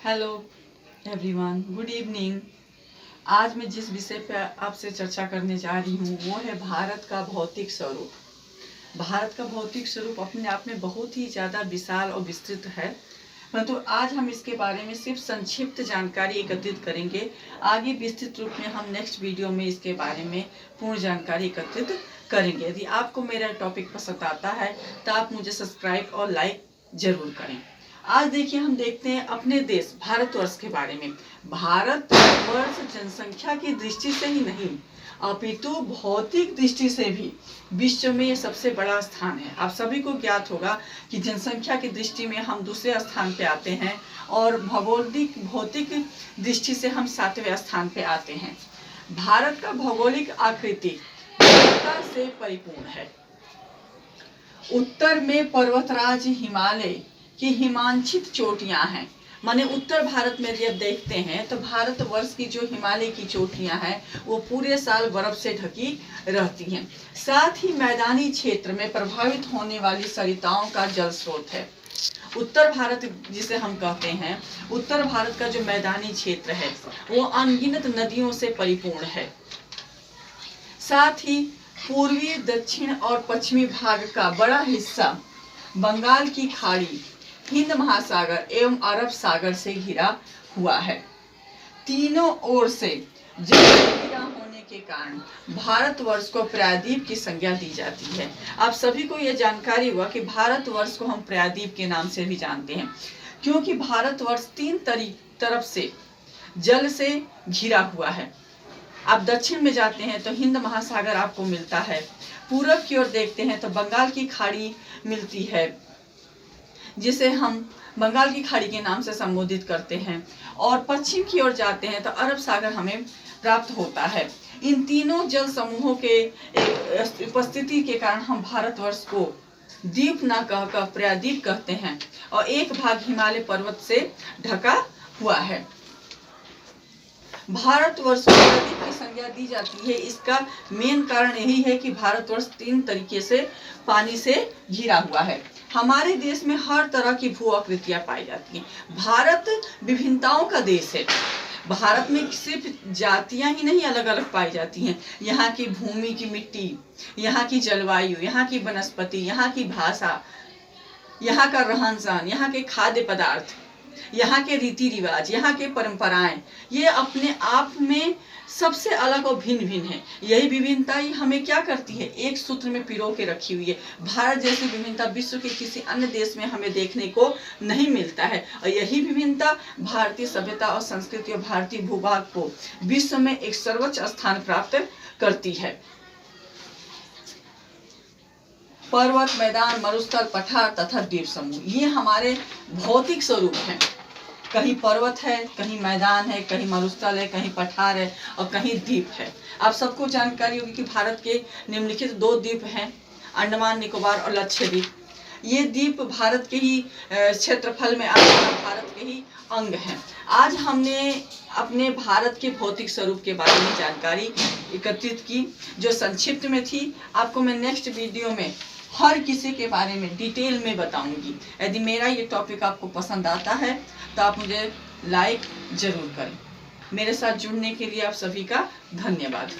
Hello everyone, good evening. आज मैं जिस विषय पर आपसे चर्चा करने जा रही हूँ वो है भारत का भौतिक स्वरूप। भारत का भौतिक स्वरूप अपने आप में बहुत ही ज़्यादा विशाल और विस्तृत है, परंतु आज हम इसके बारे में सिर्फ संक्षिप्त जानकारी एकत्रित करेंगे। आगे विस्तृत रूप में हम नेक्स्ट वीडियो में इसके बारे में पूर्ण जानकारी एकत्रित करेंगे। यदि आपको मेरा टॉपिक पसंद आता है तो आप मुझे सब्सक्राइब और लाइक जरूर करें। आज देखिए, हम देखते हैं अपने देश भारतवर्ष के बारे में। भारतवर्ष जनसंख्या की दृष्टि से ही नहीं अपितु भौतिक दृष्टि से भी विश्व में ये सबसे बड़ा स्थान है। आप सभी को ज्ञात होगा कि जनसंख्या की दृष्टि में हम दूसरे स्थान पे आते हैं और भौगोलिक भौतिक दृष्टि से हम 7वें स्थान पे आते हैं। भारत का भौगोलिक आकृति विविधता से परिपूर्ण है। उत्तर में पर्वतराज हिमालय की हिमांचित चोटियां हैं। माने उत्तर भारत में यदि देखते हैं तो भारतवर्ष की जो हिमालय की चोटियां हैं वो पूरे साल बर्फ से ढकी रहती हैं। साथ ही मैदानी क्षेत्र में प्रभावित होने वाली सरिताओं का जल स्रोत है। उत्तर भारत जिसे हम कहते हैं, उत्तर भारत का जो मैदानी क्षेत्र है वो अनगिनत नदियों से परिपूर्ण है। साथ ही पूर्वी, दक्षिण और पश्चिमी भाग का बड़ा हिस्सा बंगाल की खाड़ी, हिंद महासागर एवं अरब सागर से घिरा हुआ है। तीनों ओर से जल घिरा होने के कारण भारतवर्ष को प्रायद्वीप की संज्ञा दी जाती है। आप सभी को यह जानकारी हुआ कि भारतवर्ष को हम प्रायद्वीप के नाम से भी जानते हैं, क्योंकि भारतवर्ष 3 तरफ से जल से घिरा हुआ है। आप दक्षिण में जाते हैं तो हिंद महासागर आपको मिलता है, पूरब की ओर देखते हैं तो बंगाल की खाड़ी मिलती है जिसे हम बंगाल की खाड़ी के नाम से संबोधित करते हैं, और पश्चिम की ओर जाते हैं तो अरब सागर हमें प्राप्त होता है। इन तीनों जल समूहों के उपस्थिति के कारण हम भारतवर्ष को द्वीप न कहकर प्रायद्वीप कहते हैं, और एक भाग हिमालय पर्वत से ढका हुआ है। भारतवर्ष को प्रायद्वीप की संज्ञा दी जाती है। इसका मेन कारण यही है कि भारतवर्ष 3 तरीके से पानी से घिरा हुआ है। हमारे देश में हर तरह की भू आकृतियां पाई जाती हैं। भारत विभिन्नताओं का देश है। भारत में सिर्फ जातियां ही नहीं अलग अलग पाई जाती हैं। यहाँ की भूमि की मिट्टी, यहाँ की जलवायु, यहाँ की वनस्पति, यहाँ की भाषा, यहाँ का रहन सहन, यहाँ के खाद्य पदार्थ, यहाँ के रीति रिवाज, यहाँ के परंपराएं, ये अपने आप में सबसे अलग और भिन्न भिन्न है। यही विभिन्नता ही हमें क्या करती है, एक सूत्र में पिरो के रखी हुई है। भारत जैसी विभिन्नता विश्व के किसी अन्य देश में हमें देखने को नहीं मिलता है, और यही विभिन्नता भारतीय सभ्यता और संस्कृति और भारतीय भूभाग को विश्व में एक सर्वोच्च स्थान प्राप्त करती है। पर्वत, मैदान, मरुस्थल, पठार तथा द्वीप समूह, ये हमारे भौतिक स्वरूप हैं। कहीं पर्वत है, कहीं मैदान है, कहीं मरुस्थल है, कहीं पठार है और कहीं द्वीप है। आप सबको जानकारी होगी कि भारत के निम्नलिखित 2 द्वीप हैं, अंडमान निकोबार और लक्षद्वीप। ये द्वीप भारत के ही क्षेत्रफल में आते हैं, भारत के ही अंग हैं। आज हमने अपने भारत के भौतिक स्वरूप के बारे में जानकारी एकत्रित की, जो संक्षिप्त में थी। आपको मैं नेक्स्ट वीडियो में हर किसी के बारे में डिटेल में बताऊंगी। यदि मेरा ये टॉपिक आपको पसंद आता है तो आप मुझे लाइक जरूर करें। मेरे साथ जुड़ने के लिए आप सभी का धन्यवाद।